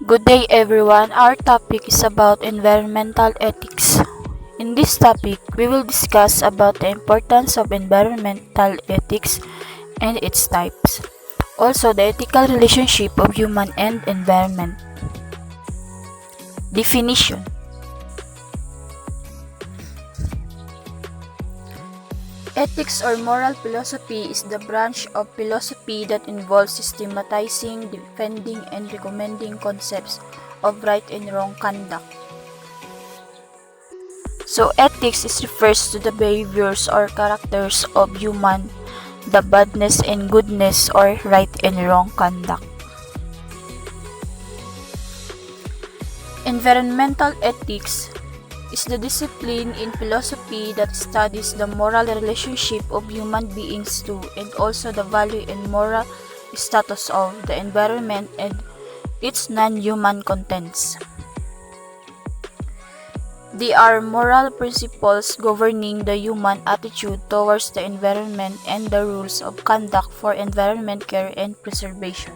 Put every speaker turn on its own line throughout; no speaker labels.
Good day everyone. Our topic is about environmental ethics. In this topic, we will discuss about the importance of environmental ethics and its types. Also, the ethical relationship of human and environment. Definition. Ethics or moral philosophy is the branch of philosophy that involves systematizing, defending, and recommending concepts of right and wrong conduct. So ethics refers to the behaviors or characters of human, the badness and goodness or right and wrong conduct. Environmental ethics is the discipline in philosophy that studies the moral relationship of human beings to and also the value and moral status of the environment and its non-human contents. They are moral principles governing the human attitude towards the environment and the rules of conduct for environment care and preservation.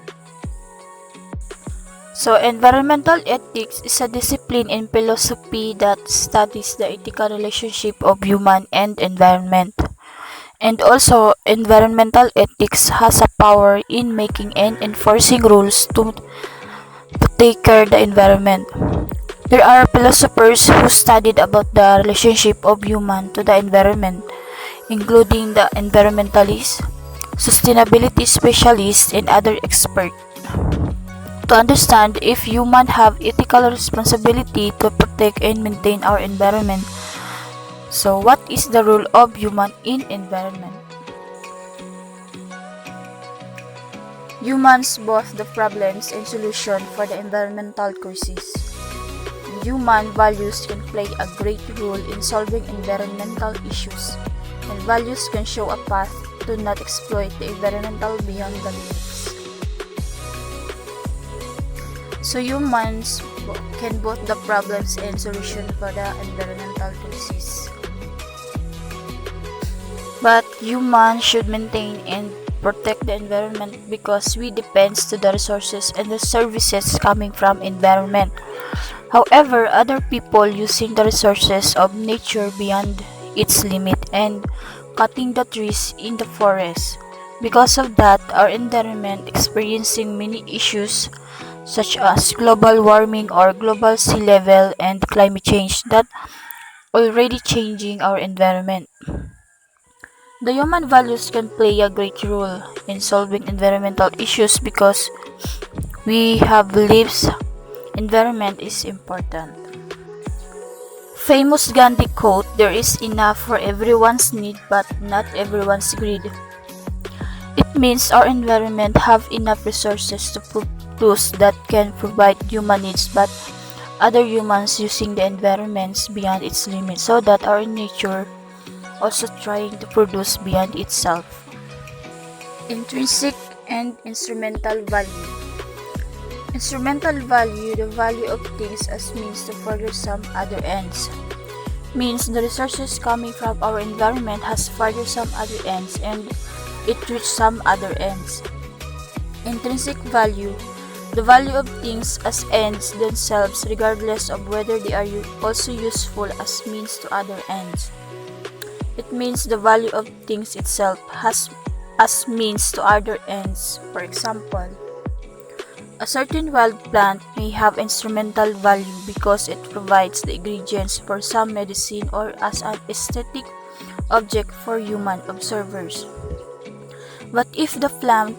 So, environmental ethics is a discipline in philosophy that studies the ethical relationship of human and environment. And also, environmental ethics has a power in making and enforcing rules to take care of the environment. There are philosophers who studied about the relationship of human to the environment, including the environmentalists, sustainability specialists, and other experts. To understand if humans have ethical responsibility to protect and maintain our environment. So, what is the role of human in environment? Humans both the problems and solution for the environmental crisis. Human values can play a great role in solving environmental issues, and values can show a path to not exploit the environmental beyond the limits. So humans can both the problems and solution for the environmental crisis. But humans should maintain and protect the environment because we depend to the resources and the services coming from environment. However, other people using the resources of nature beyond its limit and cutting the trees in the forest. Because of that, our environment experiencing many issues such as global warming or global sea level and climate change that already changing our environment. The human values can play a great role in solving environmental issues because we have beliefs environment is important. Famous Gandhi quote, "There is enough for everyone's need but not everyone's greed." It means our environment have enough resources to produce that can provide human needs but other humans using the environments beyond its limits so that our nature also trying to produce beyond itself. Intrinsic and instrumental value. Instrumental value, the value of things as means to further some other ends. Means the resources coming from our environment has further some other ends and it reach some other ends. Intrinsic value, the value of things as ends themselves regardless of whether they are also useful as means to other ends. It means the value of things itself has as means to other ends. For example, a certain wild plant may have instrumental value because it provides the ingredients for some medicine or as an aesthetic object for human observers. But if the plant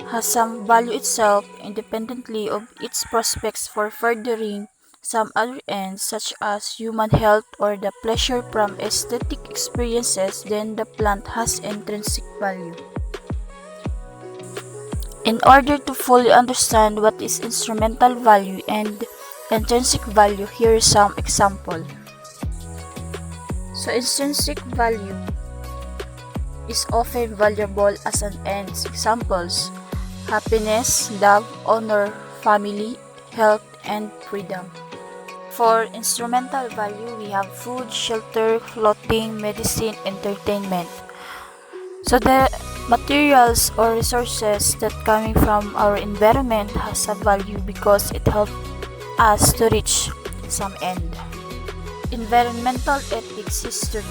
has some value itself independently of its prospects for furthering some other ends such as human health or the pleasure from aesthetic experiences, then the plant has intrinsic value. In order to fully understand what is instrumental value and intrinsic value, here is some example. So intrinsic value is often valuable as an end. Examples: happiness, love, honor, family, health, and freedom. For instrumental value, we have food, shelter, clothing, medicine, entertainment. So the materials or resources that coming from our environment has a value because it helps us to reach some end. Environmental ethics history.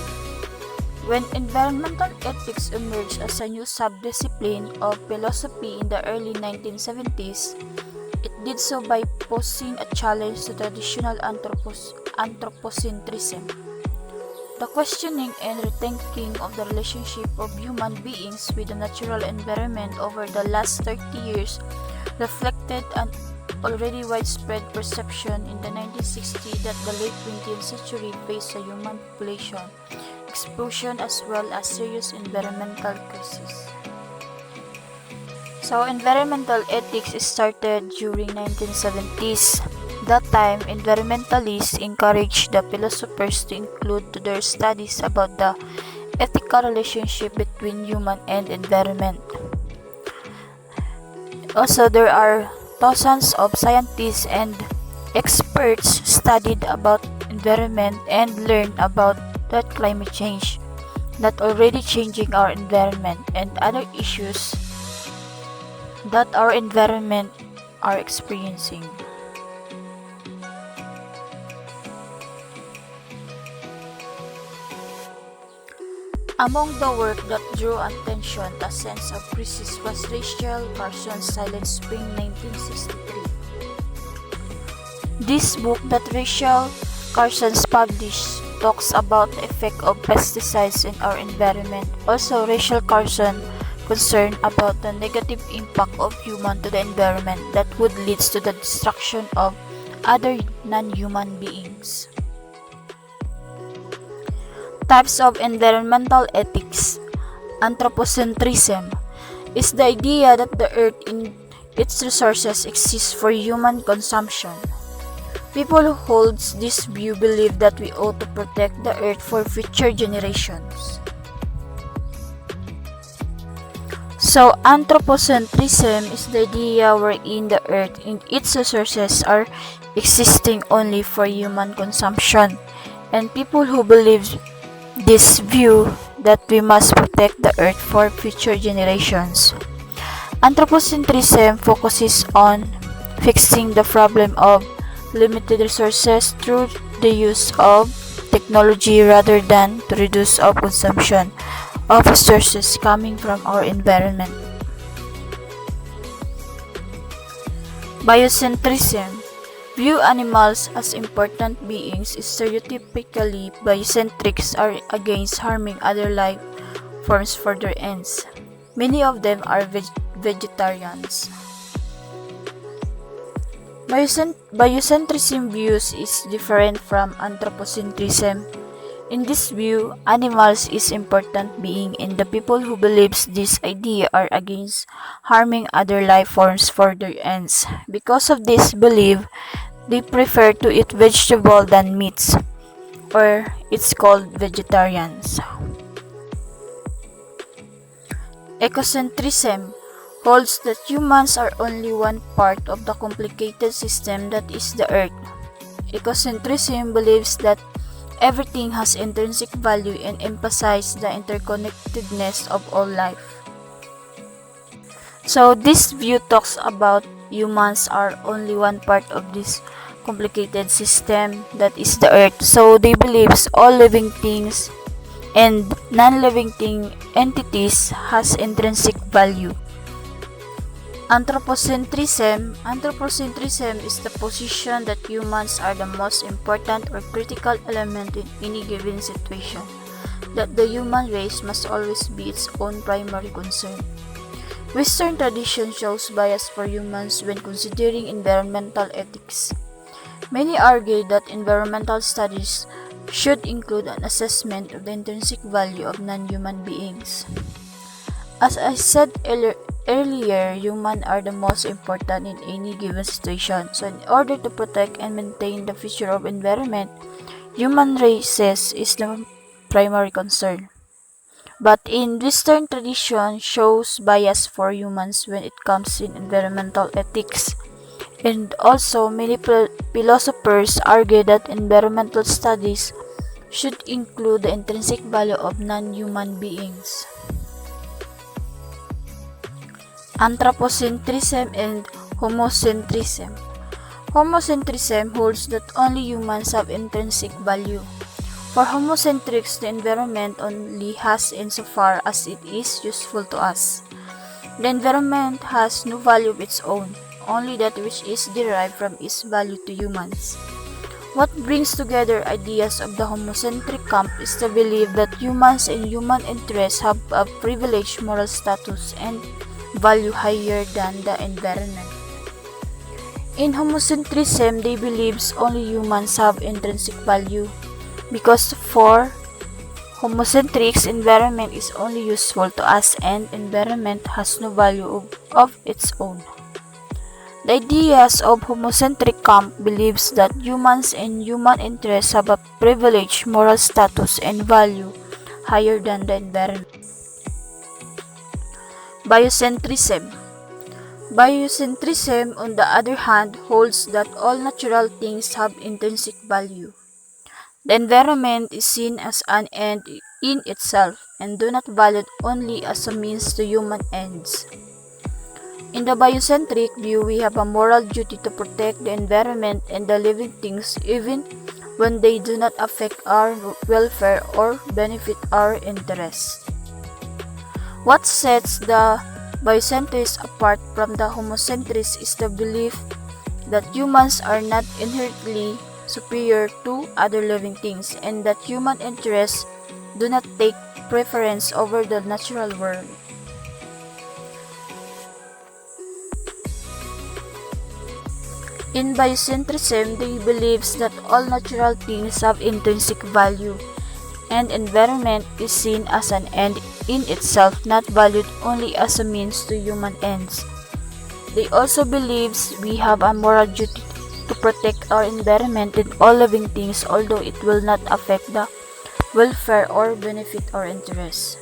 When environmental ethics emerged as a new subdiscipline of philosophy in the early 1970s, it did so by posing a challenge to traditional anthropocentrism. The questioning and rethinking of the relationship of human beings with the natural environment over the last 30 years reflected an already widespread perception in the 1960s that the late 20th century faced a human population explosion as well as serious environmental crisis. So environmental ethics started during 1970s. That time, environmentalists encouraged the philosophers to include to their studies about the ethical relationship between human and environment. Also, there are thousands of scientists and experts studied about environment and learned about that climate change that already changing our environment and other issues that our environment are experiencing. Among the work that drew attention to a sense of crisis was Rachel Carson's Silent Spring 1963. This book that Rachel Carson published talks about the effect of pesticides in our environment. Also, Rachel Carson concerned about the negative impact of human to the environment that would lead to the destruction of other non-human beings. Types of environmental ethics. Anthropocentrism is the idea that the earth and its resources exist for human consumption. People who hold this view believe that we ought to protect the earth for future generations. So, anthropocentrism is the idea wherein the earth and its resources are existing only for human consumption, and people who believe this view that we must protect the earth for future generations. Anthropocentrism focuses on fixing the problem of limited resources through the use of technology rather than to reduce our consumption of resources coming from our environment. Biocentrism view animals as important beings. Stereotypically, biocentrics are against harming other life forms for their ends. Many of them are vegetarians. Biocentrism views is different from anthropocentrism. In this view, animals is important being, and the people who believes this idea are against harming other life forms for their ends. Because of this belief, they prefer to eat vegetable than meats, or it's called vegetarians. Ecocentrism holds that humans are only one part of the complicated system that is the earth. Ecocentrism believes that everything has intrinsic value and emphasizes the interconnectedness of all life. So this view talks about humans are only one part of this complicated system that is the earth. So they believe all living things and non-living entities has intrinsic value. Anthropocentrism is the position that humans are the most important or critical element in any given situation, that the human race must always be its own primary concern. Western tradition shows bias for humans when considering environmental ethics. Many argue that environmental studies should include an assessment of the intrinsic value of non-human beings. As I said earlier, humans are the most important in any given situation. So in order to protect and maintain the future of environment, human races is the primary concern. But in Western tradition shows bias for humans when it comes in environmental ethics. And also many philosophers argue that environmental studies should include the intrinsic value of non-human beings. Anthropocentrism and homocentrism. Homocentrism holds that only humans have intrinsic value. For homocentrics, the environment only has insofar as it is useful to us. The environment has no value of its own, only that which is derived from its value to humans. What brings together ideas of the homocentric camp is the belief that humans and human interests have a privileged moral status and value higher than the environment. In homocentrism, they believe only humans have intrinsic value, because for homocentrics, environment is only useful to us and environment has no value of its own. The ideas of homocentric camp believes that humans and human interests have a privileged moral status and value higher than the environment. Biocentrism. Biocentrism, on the other hand, holds that all natural things have intrinsic value. The environment is seen as an end in itself and do not valued only as a means to human ends. In the biocentric view, we have a moral duty to protect the environment and the living things even when they do not affect our welfare or benefit our interests. What sets the biocentrists apart from the homocentrists is the belief that humans are not inherently superior to other living things and that human interests do not take preference over the natural world. In biocentrism, they believe that all natural things have intrinsic value, and environment is seen as an end in itself, not valued only as a means to human ends. They also believe we have a moral duty to protect our environment and all living things, although it will not affect the welfare or benefit our interests.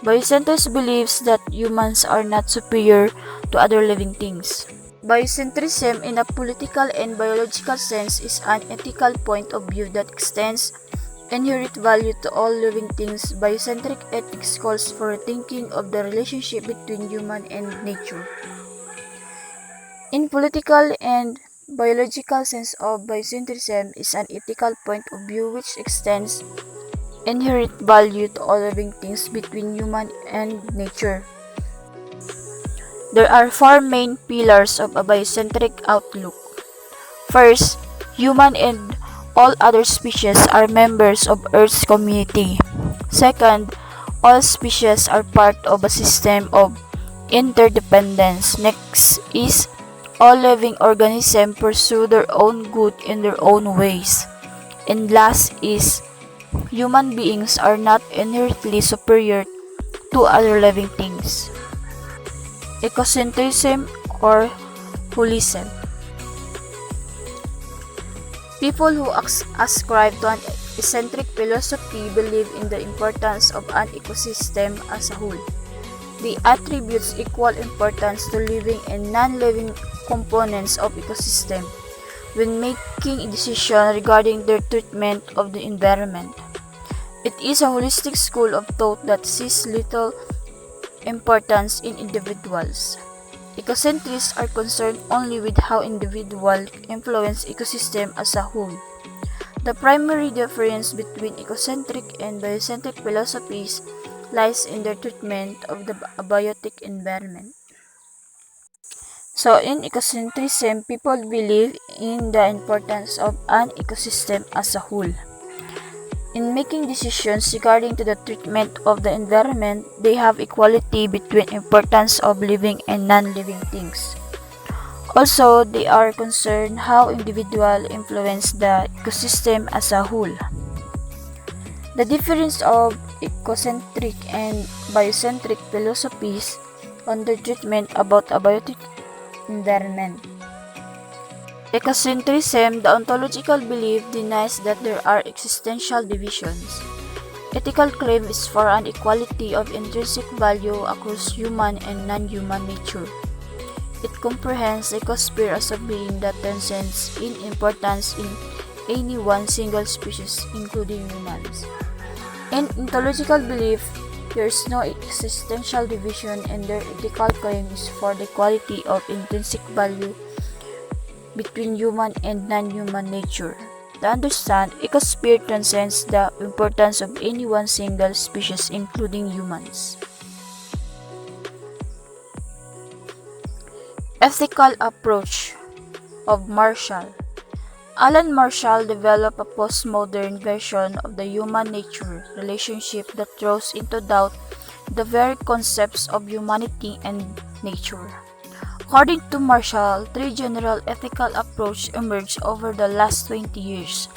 Biocentrism believes that humans are not superior to other living things. Biocentrism, in a political and biological sense, is an ethical point of view that extends inherent value to all living things. Biocentric ethics calls for thinking of the relationship between human and nature. In political and biological sense of biocentrism is an ethical point of view which extends inherent value to all living things between human and nature. There are four main pillars of a biocentric outlook. First, human and all other species are members of Earth's community. Second, all species are part of a system of interdependence. Next is all living organisms pursue their own good in their own ways. And last is human beings are not inherently superior to other living things. Ecocentrism or holism. People who ascribe to an eccentric philosophy believe in the importance of an ecosystem as a whole. They attribute equal importance to living and non-living components of ecosystem when making a decision regarding their treatment of the environment. It is a holistic school of thought that sees little importance in individuals. Ecocentrists are concerned only with how individuals influence ecosystem as a whole. The primary difference between ecocentric and biocentric philosophies lies in their treatment of the abiotic environment. So in ecocentrism, people believe in the importance of an ecosystem as a whole. In making decisions regarding to the treatment of the environment, they have equality between importance of living and non-living things. Also, they are concerned how individuals influence the ecosystem as a whole. The difference of ecocentric and biocentric philosophies on their treatment about a biotic environment. Ecocentrism, the ontological belief, denies that there are existential divisions. Ethical claim is for an equality of intrinsic value across human and non-human nature. It comprehends the ecosphere as a being that transcends in importance in any one single species, including humans. In ontological belief, there is no existential division, and their ethical claim is for the equality of intrinsic value between human and non-human nature. To understand, ecosphere transcends the importance of any one single species, including humans. Ethical approach of Marshall. Alan Marshall developed a postmodern version of the human-nature relationship that throws into doubt the very concepts of humanity and nature. According to Marshall, three general ethical approaches emerged over the last 20 years: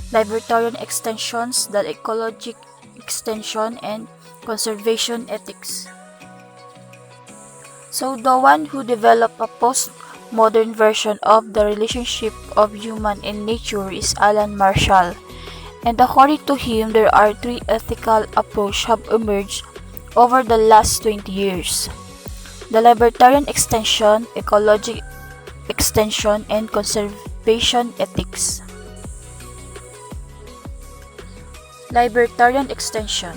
libertarian extensions, the ecologic extension, and conservation ethics. So the one who developed a postmodern version of the relationship of human and nature is Alan Marshall, and according to him, there are three ethical approaches have emerged over the last 20 years: the libertarian extension, ecologic extension, and conservation ethics. Libertarian extension.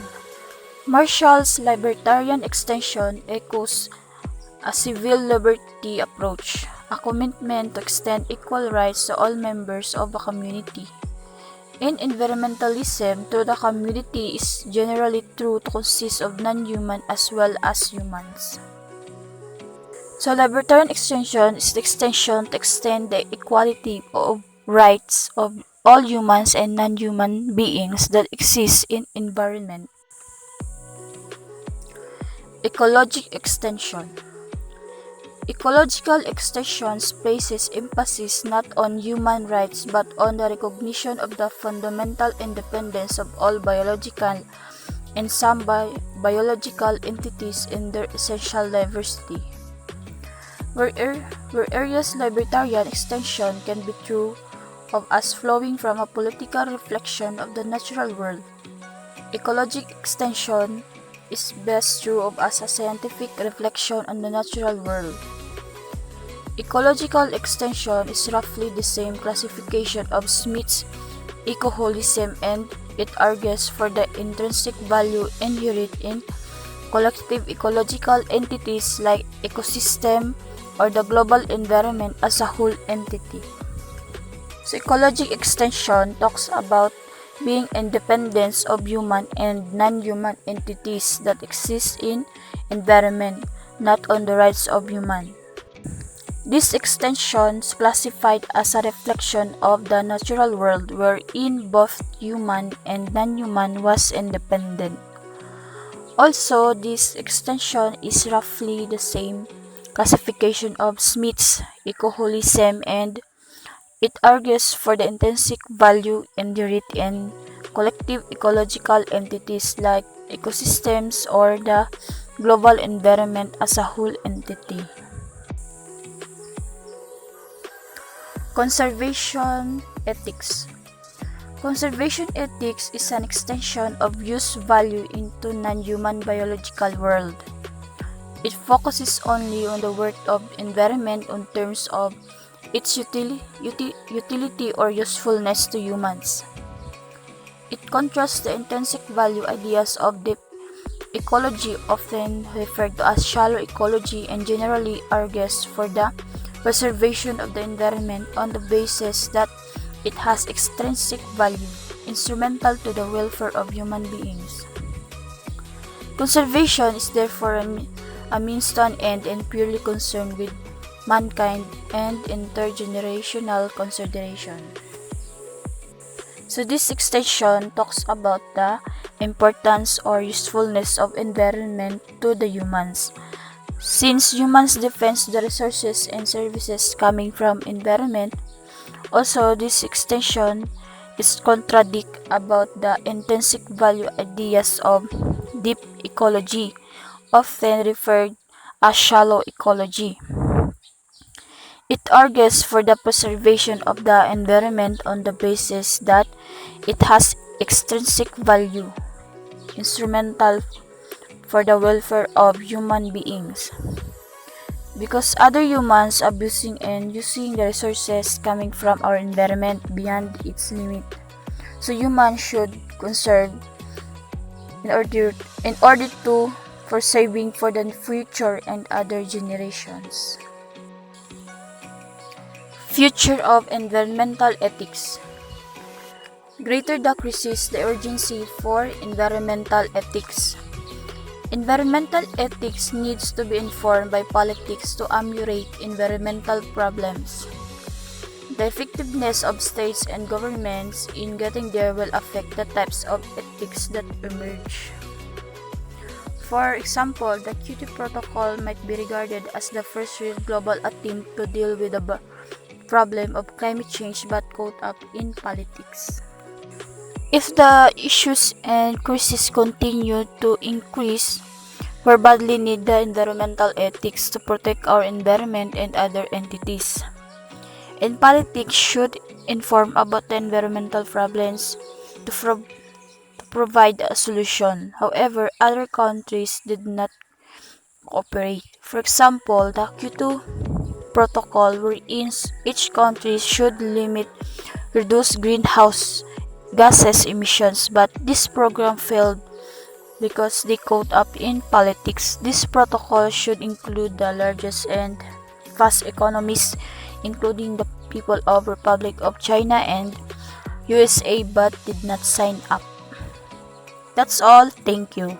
Marshall's libertarian extension echoes a civil liberty approach, a commitment to extend equal rights to all members of a community. In environmentalism, the community is generally true to consist of non-human as well as humans. So libertarian extension is the extension to extend the equality of rights of all humans and non-human beings that exist in environment. Ecologic extension. Ecological extensions places emphasis not on human rights but on the recognition of the fundamental independence of all biological and some biological entities in their essential diversity. Where areas libertarian extension can be true of as flowing from a political reflection of the natural world, ecologic extension is best true of as a scientific reflection on the natural world. Ecological extension is roughly the same classification of Smith's ecoholism, and it argues for the intrinsic value inherent in collective ecological entities like ecosystem or the global environment as a whole entity. So ecologic extension talks about being independence of human and non-human entities that exist in environment, not on the rights of human. This extension is classified as a reflection of the natural world wherein both human and non-human was independent. Also, this extension is roughly the same classification of Smith's ecoholism, and it argues for the intrinsic value inherent in collective ecological entities like ecosystems or the global environment as a whole entity. Conservation ethics. Conservation ethics is an extension of use value into non-human biological world. It focuses only on the worth of environment in terms of its utility or usefulness to humans. It contrasts the intrinsic value ideas of deep ecology, often referred to as shallow ecology, and generally argues for the preservation of the environment on the basis that it has extrinsic value, instrumental to the welfare of human beings. Conservation is therefore a means to an end and purely concerned with mankind and intergenerational consideration. So this extension talks about the importance or usefulness of environment to the humans. Since humans depend the resources and services coming from environment, also this extension is contradict about the intrinsic value ideas of deep ecology, often referred as shallow ecology. It argues for the preservation of the environment on the basis that it has extrinsic value, instrumental for the welfare of human beings. Because other humans abusing and using the resources coming from our environment beyond its limit. So humans should conserve in order to for saving for the future and other generations. Future of environmental ethics. Greater decreases the urgency for environmental ethics. Environmental ethics needs to be informed by politics to ameliorate environmental problems. The effectiveness of states and governments in getting there will affect the types of ethics that emerge. For example, the Kyoto Protocol might be regarded as the first real global attempt to deal with the problem of climate change but caught up in politics. If the issues and crises continue to increase, we badly need the environmental ethics to protect our environment and other entities. And politics should inform about the environmental problems to provide a solution. However, other countries did not cooperate. For example, the Kyoto Protocol wherein each country should reduce greenhouse gases emissions, but this program failed because they caught up in politics. This protocol should include the largest and fast economies, including the people of Republic of China and USA, but did not sign up. That's all. Thank you.